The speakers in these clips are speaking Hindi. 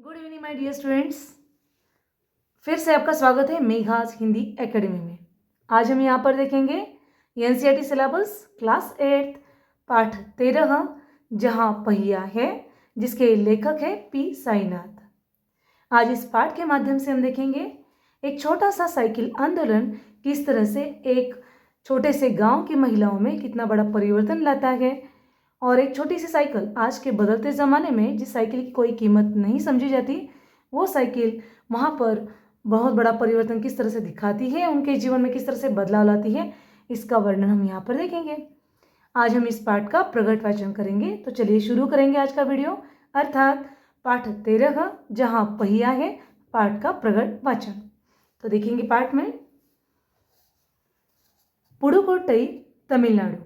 Good evening my dear students. फिर से आपका स्वागत है मेघास हिंदी एकेडमी में। आज हम यहाँ पर देखेंगे एनसीईआरटी सिलेबस क्लास 8 पाठ 13 जहाँ पहिया है, जिसके लेखक है पी साईनाथ। आज इस पाठ के माध्यम से हम देखेंगे एक छोटा सा साइकिल आंदोलन किस तरह से एक छोटे से गांव की महिलाओं में कितना बड़ा परिवर्तन लाता है, और एक छोटी सी साइकिल आज के बदलते ज़माने में जिस साइकिल की कोई कीमत नहीं समझी जाती, वो साइकिल वहाँ पर बहुत बड़ा परिवर्तन किस तरह से दिखाती है, उनके जीवन में किस तरह से बदलाव लाती है, इसका वर्णन हम यहाँ पर देखेंगे। आज हम इस पाठ का प्रगट वाचन करेंगे। तो चलिए शुरू करेंगे आज का वीडियो, अर्थात पाठ 13 जहाँ पहिया है, पाठ का प्रगट वाचन। तो देखेंगे पाठ में। पुडुकोट्टई, तमिलनाडु।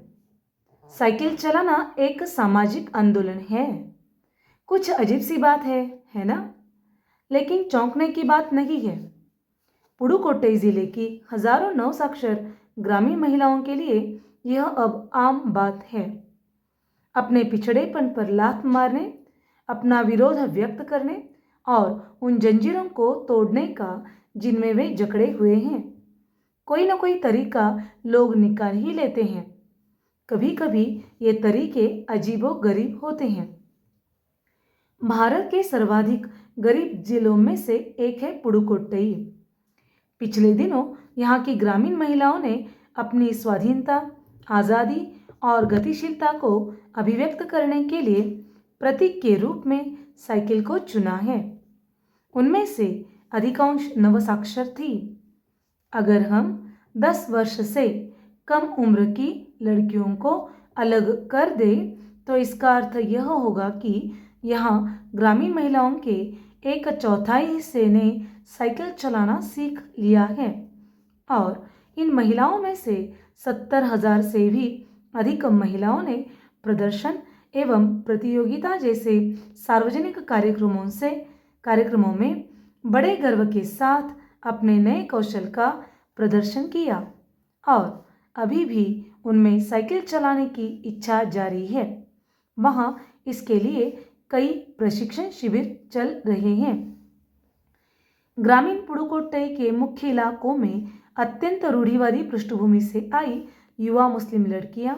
साइकिल चलाना एक सामाजिक आंदोलन है। कुछ अजीब सी बात है ना? लेकिन चौंकने की बात नहीं है। पुडुकोट्टई जिले की हजारों नवसाक्षर ग्रामीण महिलाओं के लिए यह अब आम बात है। अपने पिछड़ेपन पर लात मारने, अपना विरोध व्यक्त करने और उन जंजीरों को तोड़ने का जिनमें वे जकड़े हुए हैं, कोई ना कोई तरीका लोग निकाल ही लेते हैं। कभी कभी ये तरीके अजीबोगरीब होते हैं। भारत के सर्वाधिक गरीब जिलों में से एक है पुडुकोट्टई। पिछले दिनों यहाँ की ग्रामीण महिलाओं ने अपनी स्वाधीनता, आज़ादी और गतिशीलता को अभिव्यक्त करने के लिए प्रतीक के रूप में साइकिल को चुना है। उनमें से अधिकांश नवसाक्षर थी। अगर हम 10 वर्ष से कम उम्र की लड़कियों को अलग कर दें तो इसका अर्थ यह होगा कि यहाँ ग्रामीण महिलाओं के 1/4 हिस्से ने साइकिल चलाना सीख लिया है, और इन महिलाओं में से 70,000 से भी अधिक महिलाओं ने प्रदर्शन एवं प्रतियोगिता जैसे सार्वजनिक कार्यक्रमों में बड़े गर्व के साथ अपने नए कौशल का प्रदर्शन किया, और अभी भी उनमें साइकिल चलाने की इच्छा जारी है। वहाँ इसके लिए कई प्रशिक्षण शिविर चल रहे हैं। ग्रामीण पुडुकोट्टई के मुख्य इलाकों में अत्यंत रूढ़िवादी पृष्ठभूमि से आई युवा मुस्लिम लड़कियां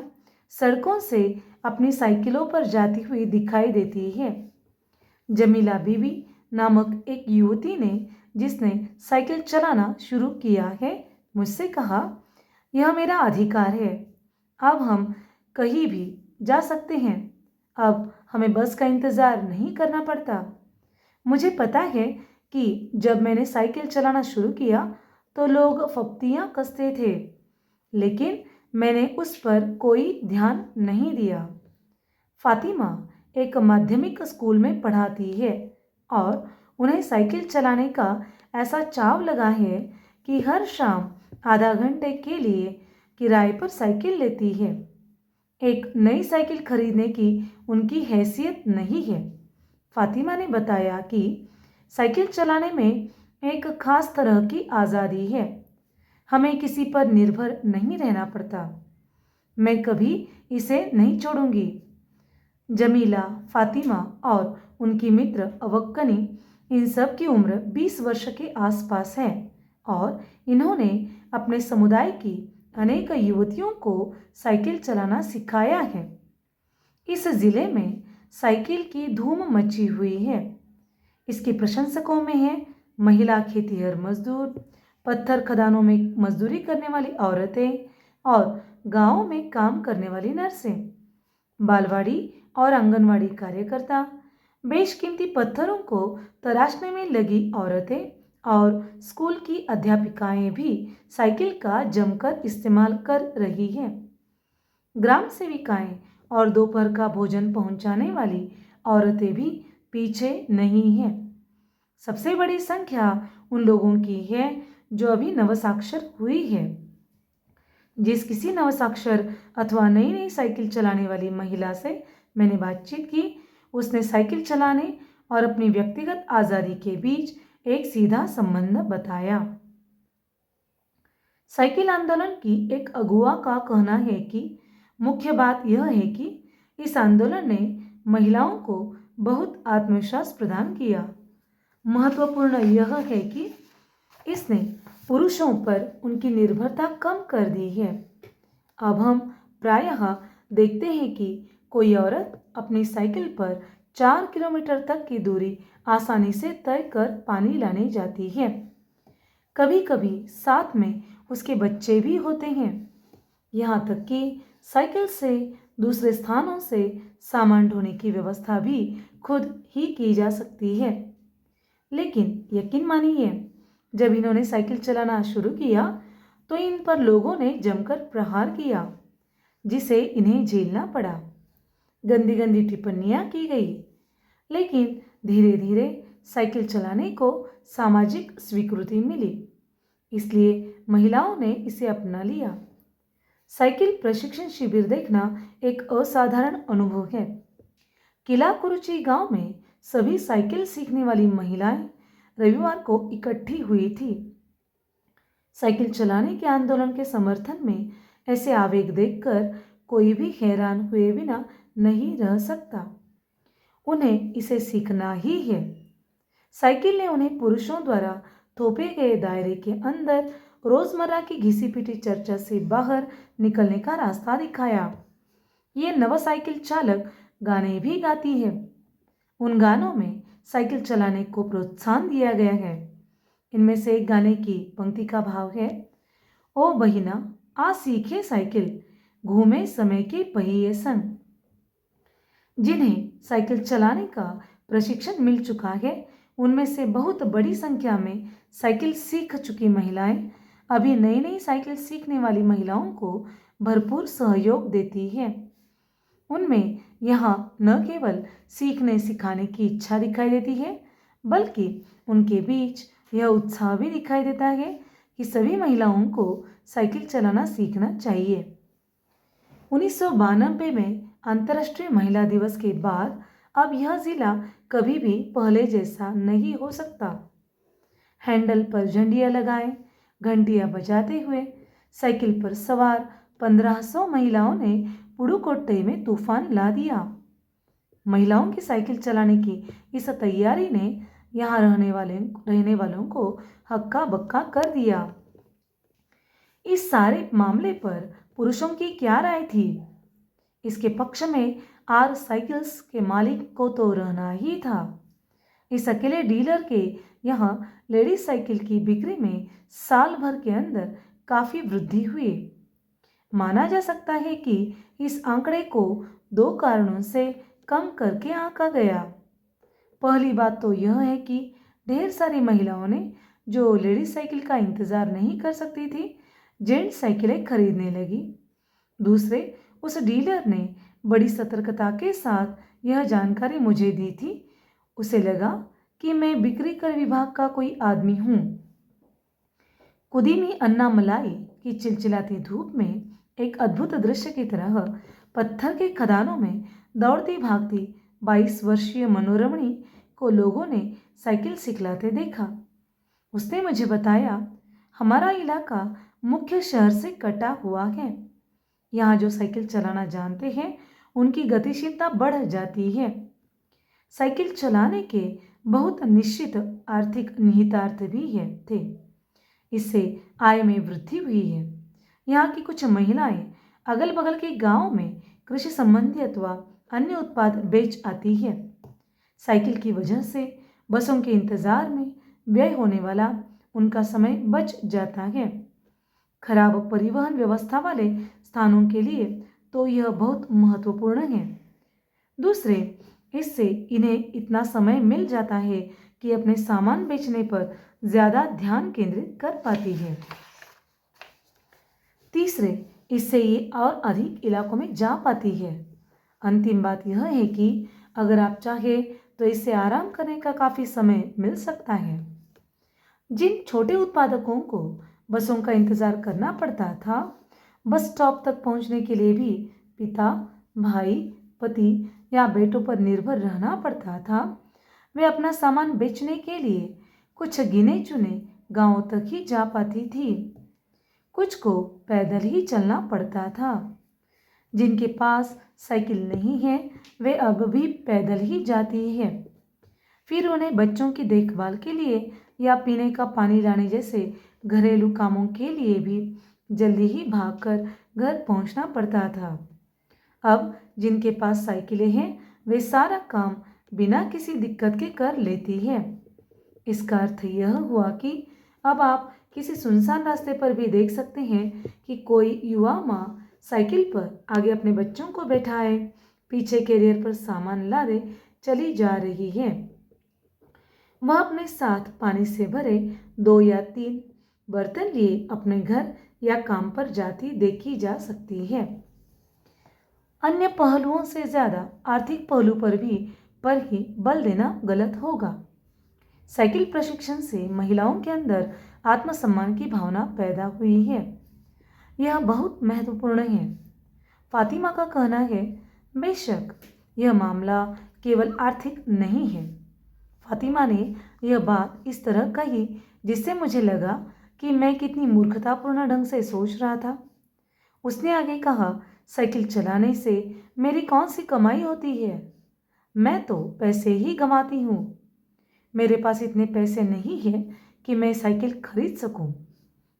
सड़कों से अपनी साइकिलों पर जाती हुई दिखाई देती है। जमीला बीबी नामक एक युवती ने, जिसने साइकिल चलाना शुरू किया है, मुझसे कहा, यह मेरा अधिकार है। अब हम कहीं भी जा सकते हैं। अब हमें बस का इंतज़ार नहीं करना पड़ता। मुझे पता है कि जब मैंने साइकिल चलाना शुरू किया तो लोग फप्तियाँ कसते थे, लेकिन मैंने उस पर कोई ध्यान नहीं दिया। फातिमा एक माध्यमिक स्कूल में पढ़ाती है और उन्हें साइकिल चलाने का ऐसा चाव लगा है कि हर शाम आधा घंटे के लिए किराए पर साइकिल लेती है। एक नई साइकिल खरीदने की उनकी हैसियत नहीं है। फातिमा ने बताया कि साइकिल चलाने में एक खास तरह की आज़ादी है। हमें किसी पर निर्भर नहीं रहना पड़ता। मैं कभी इसे नहीं छोड़ूंगी। जमीला, फातिमा और उनकी मित्र अवक्कनी, इन सब की उम्र 20 वर्ष के आसपास है, और इन्होंने अपने समुदाय की अनेक युवतियों को साइकिल चलाना सिखाया है। इस जिले में साइकिल की धूम मची हुई है। इसके प्रशंसकों में है महिला खेतीहर मजदूर, पत्थर खदानों में मजदूरी करने वाली औरतें और गांवों में काम करने वाली नर्सें, बालवाड़ी और आंगनवाड़ी कार्यकर्ता, बेशकीमती पत्थरों को तराशने में लगी औरतें और स्कूल की अध्यापिकाएं भी साइकिल का जमकर इस्तेमाल कर रही हैं। ग्राम सेविकाएं और दोपहर का भोजन पहुंचाने वाली औरतें भी पीछे नहीं हैं। सबसे बड़ी संख्या उन लोगों की है जो अभी नवसाक्षर हुई है। जिस किसी नवसाक्षर अथवा नई नई साइकिल चलाने वाली महिला से मैंने बातचीत की, उसने साइकिल चलाने और अपनी व्यक्तिगत आज़ादी के बीच एक सीधा संबंध बताया। साइकिल आंदोलन की एक अगुवा का कहना है कि मुख्य बात यह है कि इस आंदोलन ने महिलाओं को बहुत आत्मविश्वास प्रदान किया। महत्वपूर्ण यह है कि इसने पुरुषों पर उनकी निर्भरता कम कर दी है। अब हम प्रायः देखते हैं कि कोई औरत अपनी साइकिल पर 4 किलोमीटर तक की दूरी आसानी से तय कर पानी लाने जाती है। कभी कभी साथ में उसके बच्चे भी होते हैं। यहाँ तक कि साइकिल से दूसरे स्थानों से सामान ढोने की व्यवस्था भी खुद ही की जा सकती है। लेकिन यकीन मानिए, जब इन्होंने साइकिल चलाना शुरू किया तो इन पर लोगों ने जमकर प्रहार किया, जिसे इन्हें झेलना पड़ा। गंदी गंदी टिप्पणियां की गई, लेकिन धीरे धीरे साइकिल चलाने को सामाजिक स्वीकृति मिली, इसलिए महिलाओं ने इसे अपना लिया। साइकिल प्रशिक्षण शिविर देखना एक असाधारण अनुभव है। किला कुरुची गांव में सभी साइकिल सीखने वाली महिलाएं रविवार को इकट्ठी हुई थी। साइकिल चलाने के आंदोलन के समर्थन में ऐसे आवेग देखकर कोई भी हैरान हुए बिना नहीं रह सकता। उन्हें इसे सीखना ही है। साइकिल ने उन्हें पुरुषों द्वारा थोपे गए दायरे के अंदर रोजमर्रा की घिसी पिटी चर्चा से बाहर निकलने का रास्ता दिखाया। ये नव साइकिल चालक गाने भी गाती है। उन गानों में साइकिल चलाने को प्रोत्साहन दिया गया है। इनमें से एक गाने की पंक्ति का भाव है, ओ बहिना आ सीखे साइकिल, घूमे समय के पहिए संग। जिन्हें साइकिल चलाने का प्रशिक्षण मिल चुका है, उनमें से बहुत बड़ी संख्या में साइकिल सीख चुकी महिलाएं अभी नई नई साइकिल सीखने वाली महिलाओं को भरपूर सहयोग देती है। उनमें यहाँ न केवल सीखने सिखाने की इच्छा दिखाई देती है, बल्कि उनके बीच यह उत्साह भी दिखाई देता है कि सभी महिलाओं को साइकिल चलाना सीखना चाहिए। 1992 में अंतर्राष्ट्रीय महिला दिवस के बाद अब यह जिला कभी भी पहले जैसा नहीं हो सकता। हैंडल पर झंडियां लगाए, घंटियां बजाते हुए साइकिल पर सवार 1500 महिलाओं ने पुडुकोट्टई में तूफान ला दिया। महिलाओं की साइकिल चलाने की इस तैयारी ने यहाँ रहने वालों को हक्का बक्का कर दिया। इस सारे मामले पर पुरुषों की क्या राय थी? इसके पक्ष में आर साइकिल्स के मालिक को तो रहना ही था। इस अकेले डीलर के यहाँ लेडीज साइकिल की बिक्री में साल भर के अंदर काफी वृद्धि हुई। माना जा सकता है कि इस आंकड़े को 2 कारणों से कम करके आंका गया। पहली बात तो यह है कि ढेर सारी महिलाओं ने, जो लेडीज साइकिल का इंतजार नहीं कर सकती थी, जेंट्स साइकिलें खरीदने लगी। दूसरे, उस डीलर ने बड़ी सतर्कता के साथ यह जानकारी मुझे दी थी। उसे लगा कि मैं बिक्री कर विभाग का कोई आदमी हूँ। कुदीमी अन्नामलाई की चिलचिलाती धूप में एक अद्भुत दृश्य की तरह पत्थर के खदानों में दौड़ती भागती 22 वर्षीय मनोरमणी को लोगों ने साइकिल सिखलाते देखा। उसने मुझे बताया, हमारा इलाका मुख्य शहर से कटा हुआ है। यहाँ जो साइकिल चलाना जानते हैं उनकी गतिशीलता बढ़ जाती है। साइकिल चलाने के बहुत निश्चित आर्थिक निहितार्थ भी थे। इससे आय में वृद्धि हुई है। यहाँ की कुछ महिलाएं अगल बगल के गांव में कृषि संबंधी अथवा अन्य उत्पाद बेच आती है। साइकिल की वजह से बसों के इंतजार में व्यय होने वाला उनका समय बच जाता है। खराब परिवहन व्यवस्था वाले स्थानों के लिए तो यह बहुत महत्वपूर्ण है। दूसरे, इससे इन्हें इतना समय मिल जाता है कि अपने सामान बेचने पर ज्यादा ध्यान केंद्रित कर पाती है। तीसरे, इससे ये और अधिक इलाकों में जा पाती है। अंतिम बात यह है कि अगर आप चाहे तो इससे आराम करने का काफी समय मिल सकता है। जिन छोटे उत्पादकों को बसों का इंतजार करना पड़ता था, बस स्टॉप तक पहुंचने के लिए भी पिता, भाई, पति या बेटों पर निर्भर रहना पड़ता था, वे अपना सामान बेचने के लिए कुछ गिने चुने गांवों तक ही जा पाती थी। कुछ को पैदल ही चलना पड़ता था। जिनके पास साइकिल नहीं है वे अब भी पैदल ही जाती है। फिर उन्हें बच्चों की देखभाल के लिए या पीने का पानी लाने जैसे घरेलू कामों के लिए भी जल्दी ही भागकर घर पहुंचना पड़ता था। अब जिनके पास साइकिलें हैं वे सारा काम बिना किसी दिक्कत के कर लेती है। इसका अर्थ यह हुआ कि अब आप किसी सुनसान रास्ते पर भी देख सकते हैं कि कोई युवा माँ साइकिल पर आगे अपने बच्चों को बैठाए पीछे कैरियर पर सामान लादे चली जा रही है। वह अपने साथ पानी से भरे 2 या 3 बर्तन लिए अपने घर या काम पर जाती देखी जा सकती है। अन्य पहलुओं से ज्यादा आर्थिक पहलू पर ही बल देना गलत होगा। साइकिल प्रशिक्षण से महिलाओं के अंदर आत्मसम्मान की भावना पैदा हुई है। यह बहुत महत्वपूर्ण है। फातिमा का कहना है, बेशक यह मामला केवल आर्थिक नहीं है। फातिमा ने यह बात इस तरह कही जिससे मुझे लगा कि मैं कितनी मूर्खतापूर्ण ढंग से सोच रहा था। उसने आगे कहा, साइकिल चलाने से मेरी कौन सी कमाई होती है? मैं तो पैसे ही गंवाती हूँ। मेरे पास इतने पैसे नहीं है कि मैं साइकिल खरीद सकूं,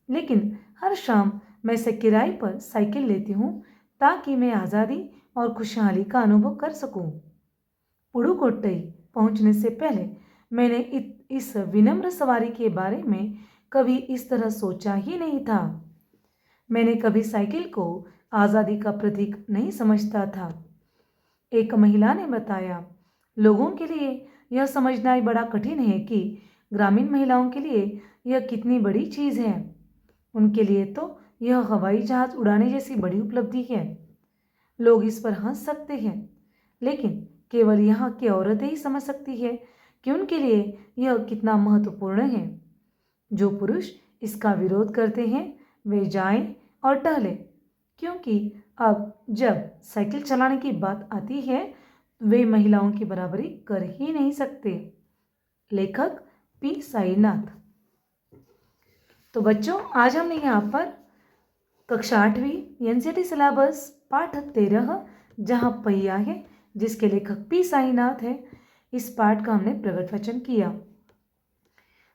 लेकिन हर शाम मैं इसे किराए पर साइकिल लेती हूँ ताकि मैं आज़ादी और खुशहाली का अनुभव कर सकूं। पुडुकोट्टई पहुंचने से पहले मैंने इस विनम्र सवारी के बारे में कभी इस तरह सोचा ही नहीं था। मैंने कभी साइकिल को आज़ादी का प्रतीक नहीं समझता था। एक महिला ने बताया, लोगों के लिए यह समझना ही बड़ा कठिन है कि ग्रामीण महिलाओं के लिए यह कितनी बड़ी चीज़ है। उनके लिए तो यह हवाई जहाज उड़ाने जैसी बड़ी उपलब्धि है। लोग इस पर हंस सकते हैं, लेकिन केवल यहाँ की औरतें ही समझ सकती है कि उनके लिए यह कितना महत्वपूर्ण है। जो पुरुष इसका विरोध करते हैं वे जाएं और टहलें, क्योंकि अब जब साइकिल चलाने की बात आती है वे महिलाओं की बराबरी कर ही नहीं सकते। लेखक पी साईनाथ। तो बच्चों, आज हमने यहाँ पर कक्षा 8वीं एनसीईआरटी सिलेबस पाठ 13 जहाँ पहिया है, जिसके लेखक पी साईनाथ है, इस पाठ का हमने प्रगट वचन किया।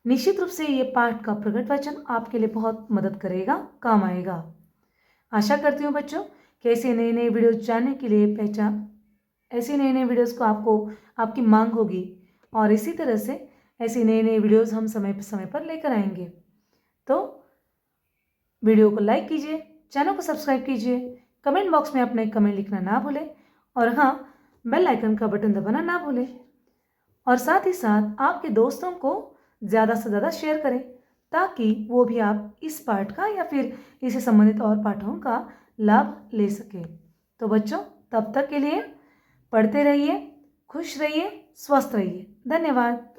निश्चित रूप से ये पाठ का प्रगट वचन आपके लिए बहुत मदद करेगा, काम आएगा। आशा करती हूँ बच्चों कि ऐसे नए नए वीडियोस जानने के लिए ऐसे नए नए वीडियोस को आपकी मांग होगी और इसी तरह से ऐसे नए नए वीडियोस हम समय पर लेकर आएंगे। तो वीडियो को लाइक कीजिए, चैनल को सब्सक्राइब कीजिए, कमेंट बॉक्स में अपने कमेंट लिखना ना भूलें और हाँ, बेल आइकन का बटन दबाना ना भूलें और साथ ही साथ आपके दोस्तों को ज़्यादा से ज़्यादा शेयर करें ताकि वो भी आप इस पाठ का या फिर इससे संबंधित और पाठों का लाभ ले सके। तो बच्चों, तब तक के लिए पढ़ते रहिए, खुश रहिए, स्वस्थ रहिए। धन्यवाद।